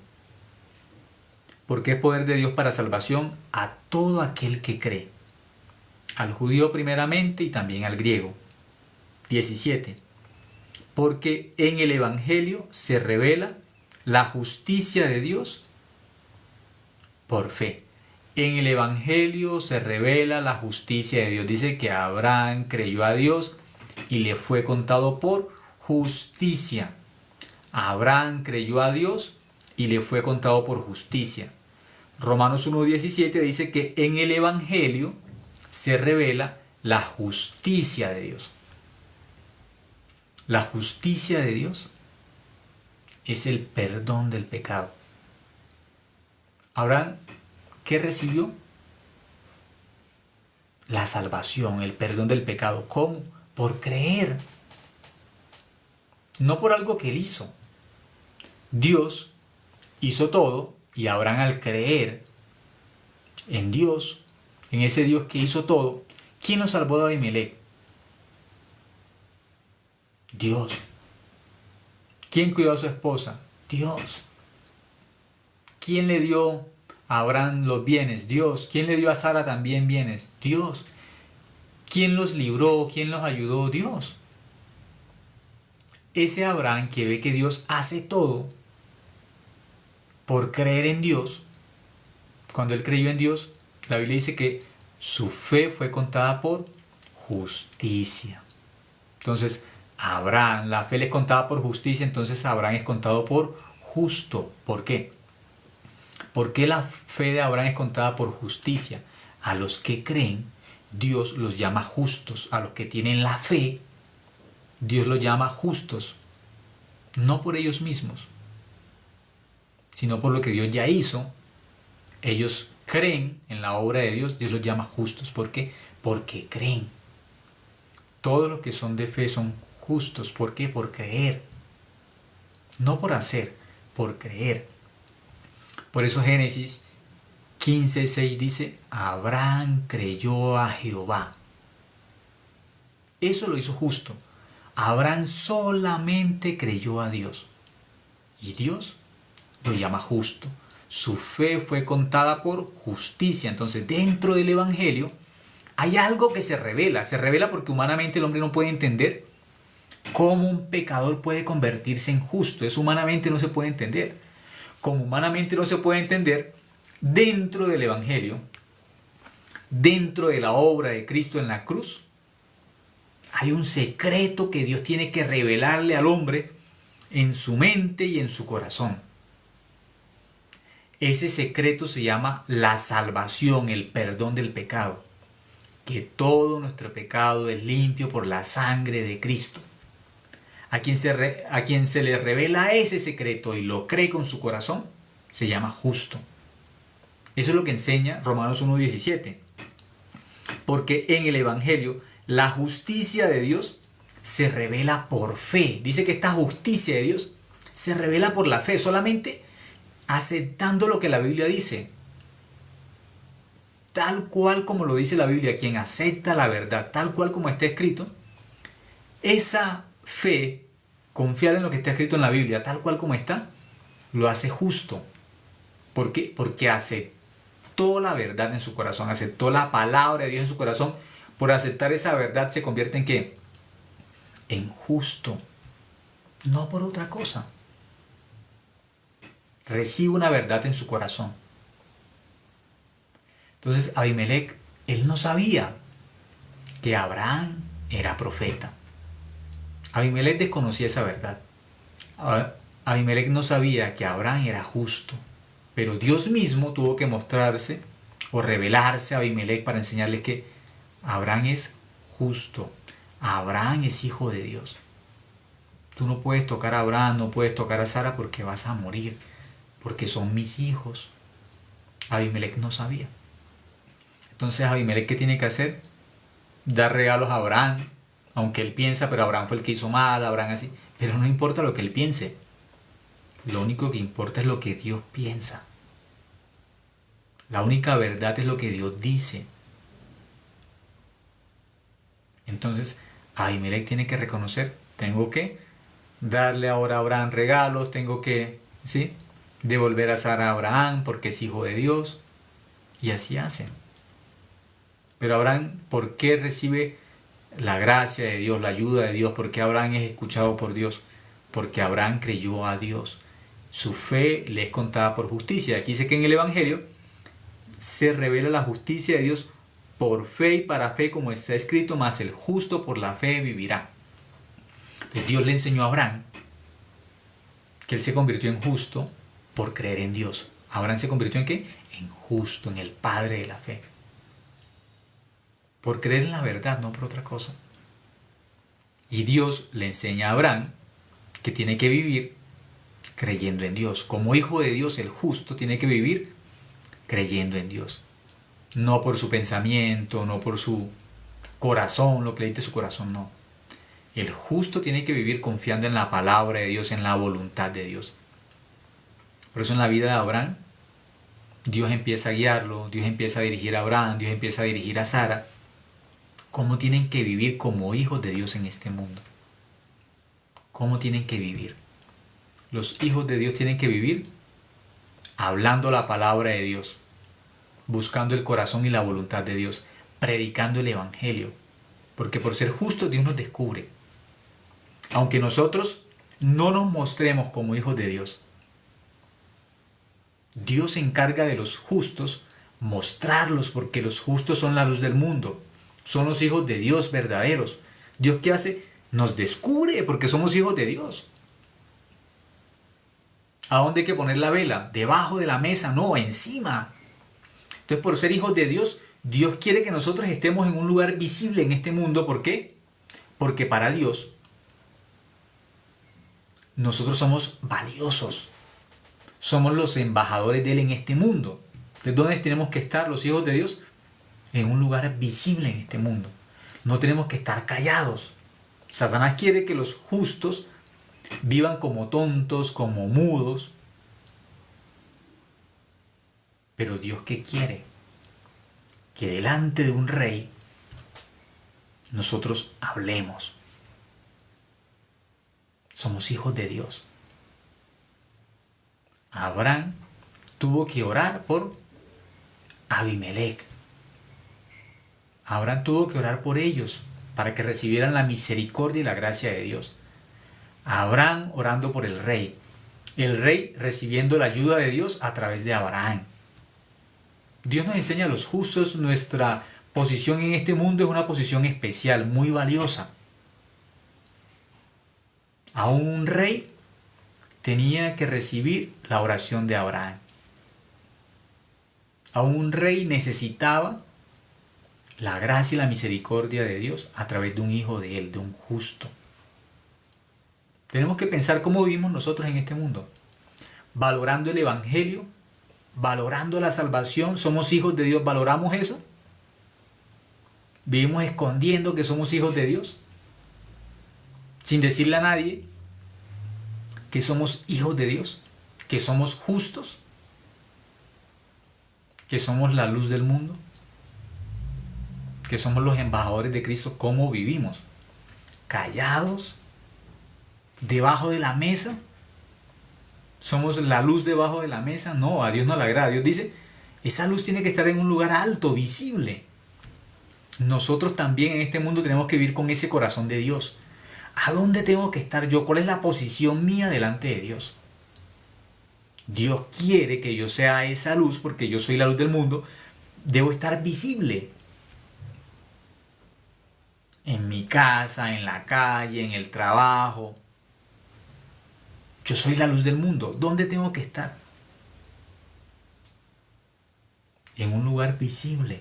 porque es poder de Dios para salvación a todo aquel que cree, al judío primeramente y también al griego. 17. Porque en el Evangelio se revela la justicia de Dios por fe. En el Evangelio se revela la justicia de Dios. Dice que Abraham creyó a Dios y le fue contado por justicia. Abraham creyó a Dios y le fue contado por justicia. Romanos 1:17 dice que en el Evangelio se revela la justicia de Dios. La justicia de Dios es el perdón del pecado. Abraham, ¿qué recibió? La salvación, el perdón del pecado. ¿Cómo? Por creer. No por algo que él hizo. Dios hizo todo y Abraham, al creer en Dios, en ese Dios que hizo todo, ¿quién lo salvó de Abimelech? Dios. ¿Quién cuidó a su esposa? Dios. ¿Quién le dio a Abraham los bienes? Dios. ¿Quién le dio a Sara también bienes? Dios. ¿Quién los libró? ¿Quién los ayudó? Dios. Ese Abraham que ve que Dios hace todo por creer en Dios, cuando él creyó en Dios, la Biblia dice que su fe fue contada por justicia. Entonces, Abraham, la fe le es contada por justicia, entonces Abraham es contado por justo. ¿Por qué? ¿Por qué la fe de Abraham es contada por justicia? A los que creen, Dios los llama justos. A los que tienen la fe, Dios los llama justos. No por ellos mismos, sino por lo que Dios ya hizo. Ellos creen en la obra de Dios, Dios los llama justos. ¿Por qué? Porque creen. Todos los que son de fe son justos. ¿Por qué? Por creer. No por hacer, por creer. Por eso Génesis 15:6 dice, Abraham creyó a Jehová. Eso lo hizo justo. Abraham solamente creyó a Dios. Y Dios lo llama justo. Su fe fue contada por justicia. Entonces, dentro del Evangelio hay algo que se revela. Se revela porque humanamente el hombre no puede entender cómo un pecador puede convertirse en justo. Eso humanamente no se puede entender. Como humanamente no se puede entender, dentro del Evangelio, dentro de la obra de Cristo en la cruz, hay un secreto que Dios tiene que revelarle al hombre en su mente y en su corazón. Ese secreto se llama la salvación, el perdón del pecado. Que todo nuestro pecado es limpio por la sangre de Cristo. A quien se le revela ese secreto y lo cree con su corazón, se llama justo. Eso es lo que enseña Romanos 1:17. Porque en el Evangelio la justicia de Dios se revela por fe. Dice que esta justicia de Dios se revela por la fe, solamente aceptando lo que la Biblia dice. Tal cual como lo dice la Biblia, quien acepta la verdad, tal cual como está escrito, esa fe, confiar en lo que está escrito en la Biblia, tal cual como está, lo hace justo. ¿Por qué? Porque aceptó la verdad en su corazón, aceptó la palabra de Dios en su corazón. Por aceptar esa verdad se convierte en ¿qué? En justo. No por otra cosa. Recibe una verdad en su corazón. Entonces Abimelech, él no sabía que Abraham era profeta. Abimelech desconocía esa verdad. Abimelech no sabía que Abraham era justo. Pero Dios mismo tuvo que mostrarse o revelarse a Abimelech para enseñarle que Abraham es justo. Abraham es hijo de Dios. Tú no puedes tocar a Abraham, no puedes tocar a Sara porque vas a morir. Porque son mis hijos. Abimelech no sabía. Entonces Abimelech, ¿qué tiene que hacer? Dar regalos a Abraham. Aunque él piensa, pero Abraham fue el que hizo mal, Abraham así. Pero no importa lo que él piense. Lo único que importa es lo que Dios piensa. La única verdad es lo que Dios dice. Entonces, Abimelech tiene que reconocer, tengo que darle ahora a Abraham regalos, tengo que, ¿sí?, devolver a Sara a Abraham porque es hijo de Dios. Y así hacen. Pero Abraham, ¿por qué recibe la gracia de Dios, la ayuda de Dios? ¿Por qué Abraham es escuchado por Dios? Porque Abraham creyó a Dios. Su fe le es contada por justicia. Aquí dice que en el Evangelio se revela la justicia de Dios por fe y para fe, como está escrito, mas el justo por la fe vivirá. Entonces Dios le enseñó a Abraham que él se convirtió en justo por creer en Dios. Abraham se convirtió en ¿qué? En justo, en el padre de la fe. Por creer en la verdad, no por otra cosa. Y Dios le enseña a Abraham que tiene que vivir creyendo en Dios. Como hijo de Dios, el justo tiene que vivir creyendo en Dios. No por su pensamiento, no por su corazón, lo que le dicte su corazón, no. El justo tiene que vivir confiando en la palabra de Dios, en la voluntad de Dios. Por eso en la vida de Abraham, Dios empieza a guiarlo, Dios empieza a dirigir a Abraham, Dios empieza a dirigir a Sara, cómo tienen que vivir como hijos de Dios en este mundo. Cómo tienen que vivir. Los hijos de Dios tienen que vivir hablando la palabra de Dios, buscando el corazón y la voluntad de Dios, predicando el Evangelio, porque por ser justos Dios nos descubre. Aunque nosotros no nos mostremos como hijos de Dios, Dios se encarga de los justos mostrarlos, porque los justos son la luz del mundo, son los hijos de Dios verdaderos. ¿Dios qué hace? Nos descubre porque somos hijos de Dios. ¿A dónde hay que poner la vela? ¿Debajo de la mesa? No, encima. Entonces, por ser hijos de Dios, Dios quiere que nosotros estemos en un lugar visible en este mundo. ¿Por qué? Porque para Dios nosotros somos valiosos. Somos los embajadores de Él en este mundo. ¿De dónde tenemos que estar los hijos de Dios? En un lugar visible en este mundo. No tenemos que estar callados. Satanás quiere que los justos vivan como tontos, como mudos. Pero Dios, ¿qué quiere? Que delante de un rey nosotros hablemos. Somos hijos de Dios. Abraham tuvo que orar por Abimelech. Abraham tuvo que orar por ellos para que recibieran la misericordia y la gracia de Dios. Abraham orando por el rey recibiendo la ayuda de Dios a través de Abraham. Dios nos enseña a los justos. Nuestra posición en este mundo es una posición especial, muy valiosa. Aún un rey tenía que recibir la oración de Abraham. Aún un rey necesitaba la gracia y la misericordia de Dios a través de un hijo de él, de un justo. Tenemos que pensar cómo vivimos nosotros en este mundo. Valorando el evangelio, valorando la salvación. ¿Somos hijos de Dios? ¿Valoramos eso? ¿Vivimos escondiendo que somos hijos de Dios? Sin decirle a nadie que somos hijos de Dios, que somos justos, que somos la luz del mundo, que somos los embajadores de Cristo. ¿Cómo vivimos? ¿Callados? ¿Debajo de la mesa? ¿Somos la luz debajo de la mesa? No, a Dios no le agrada. Dios dice, esa luz tiene que estar en un lugar alto, visible. Nosotros también en este mundo tenemos que vivir con ese corazón de Dios. ¿A dónde tengo que estar yo? ¿Cuál es la posición mía delante de Dios? Dios quiere que yo sea esa luz porque yo soy la luz del mundo. Debo estar visible. En mi casa, en la calle, en el trabajo. Yo soy la luz del mundo. ¿Dónde tengo que estar? En un lugar visible.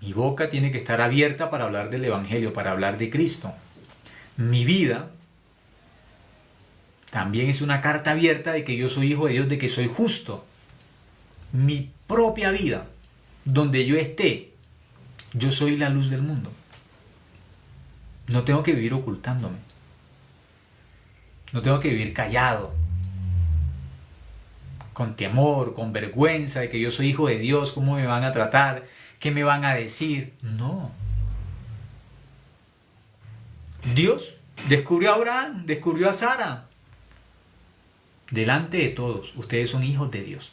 Mi boca tiene que estar abierta para hablar del Evangelio, para hablar de Cristo. Mi vida también es una carta abierta de que yo soy hijo de Dios, de que soy justo. Mi propia vida, donde yo esté, yo soy la luz del mundo. No tengo que vivir ocultándome. No tengo que vivir callado, con temor, con vergüenza de que yo soy hijo de Dios, cómo me van a tratar, qué me van a decir. No. Dios descubrió a Abraham, descubrió a Sara. Delante de todos, ustedes son hijos de Dios.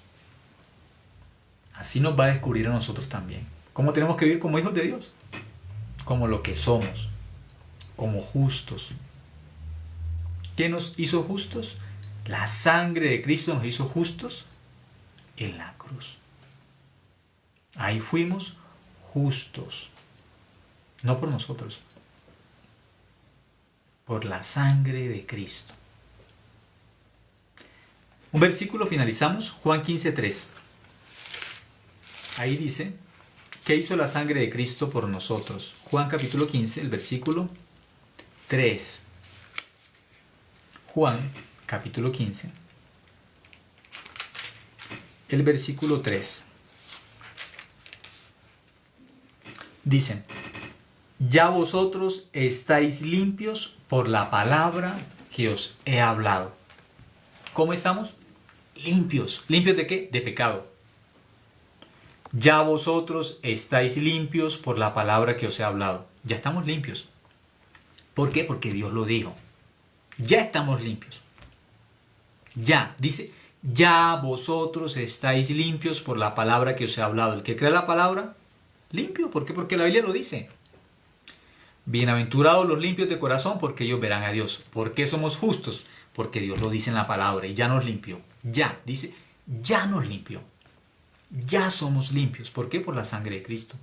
Así nos va a descubrir a nosotros también. ¿Cómo tenemos que vivir como hijos de Dios? Como lo que somos, como justos. ¿Qué nos hizo justos? La sangre de Cristo nos hizo justos en la cruz. Ahí fuimos justos. No por nosotros. Por la sangre de Cristo. Un versículo finalizamos, Juan 15:3. Ahí dice, ¿qué hizo la sangre de Cristo por nosotros? Juan capítulo 15, el versículo 3. Juan capítulo 15, el versículo 3. Dicen, ya vosotros estáis limpios por la palabra que os he hablado. ¿Cómo estamos? Limpios. ¿Limpios de qué? De pecado. Ya vosotros estáis limpios por la palabra que os he hablado. Ya estamos limpios. ¿Por qué? Porque Dios lo dijo. Ya estamos limpios. Ya, dice, ya vosotros estáis limpios por la palabra que os he hablado. El que cree la palabra, limpio. ¿Por qué? Porque la Biblia lo dice. Bienaventurados los limpios de corazón, porque ellos verán a Dios. ¿Por qué somos justos? Porque Dios lo dice en la palabra y ya nos limpió. Ya, dice, ya nos limpió. Ya somos limpios. ¿Por qué? Por la sangre de Cristo.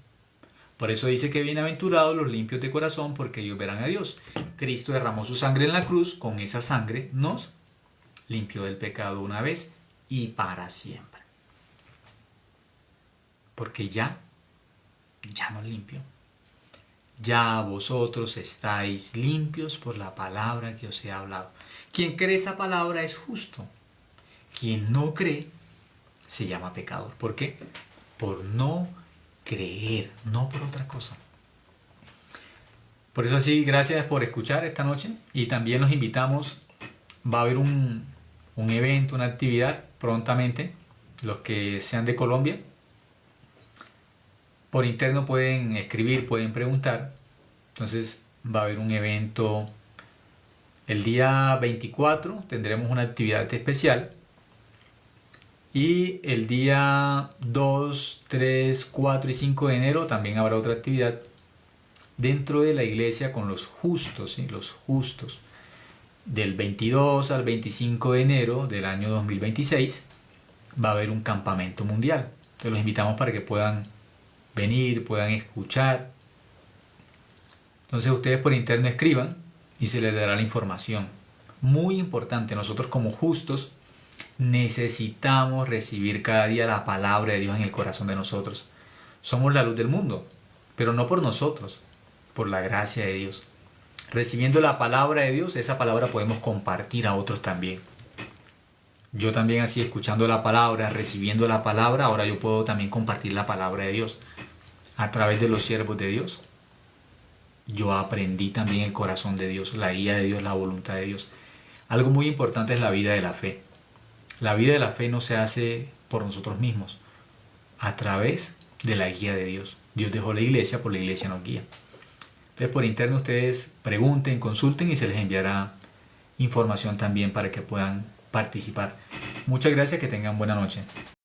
Por eso dice que bienaventurados los limpios de corazón, porque ellos verán a Dios. Cristo derramó su sangre en la cruz. Con esa sangre nos limpió del pecado una vez y para siempre. Porque ya ya nos limpió. Ya vosotros estáis limpios por la palabra que os he hablado. Quien cree esa palabra es justo. Quien no cree se llama pecador. ¿Por qué? Por no creer, no por otra cosa. Por eso así, gracias por escuchar esta noche y también los invitamos, va a haber un evento, una actividad prontamente, los que sean de Colombia, por interno pueden escribir, pueden preguntar, entonces va a haber un evento el día 24, tendremos una actividad especial y el día 2, 3, 4 y 5 de enero también habrá otra actividad dentro de la iglesia con los justos, ¿sí? Los justos. Del 22 al 25 de enero del año 2026 va a haber un campamento mundial. Entonces los invitamos para que puedan venir, puedan escuchar. Entonces ustedes por interno escriban y se les dará la información. Muy importante, nosotros como justos necesitamos recibir cada día la palabra de Dios en el corazón de nosotros. Somos la luz del mundo, pero no por nosotros, por la gracia de Dios. Recibiendo la palabra de Dios, esa palabra podemos compartir a otros también. Yo también así escuchando la palabra, recibiendo la palabra, ahora yo puedo también compartir la palabra de Dios a través de los siervos de Dios. Yo aprendí también el corazón de Dios, la guía de Dios, la voluntad de Dios. Algo muy importante es la vida de la fe. La vida de la fe no se hace por nosotros mismos, a través de la guía de Dios. Dios dejó la iglesia, por la iglesia nos guía. Entonces por interno ustedes pregunten, consulten y se les enviará información también para que puedan participar. Muchas gracias, que tengan buena noche.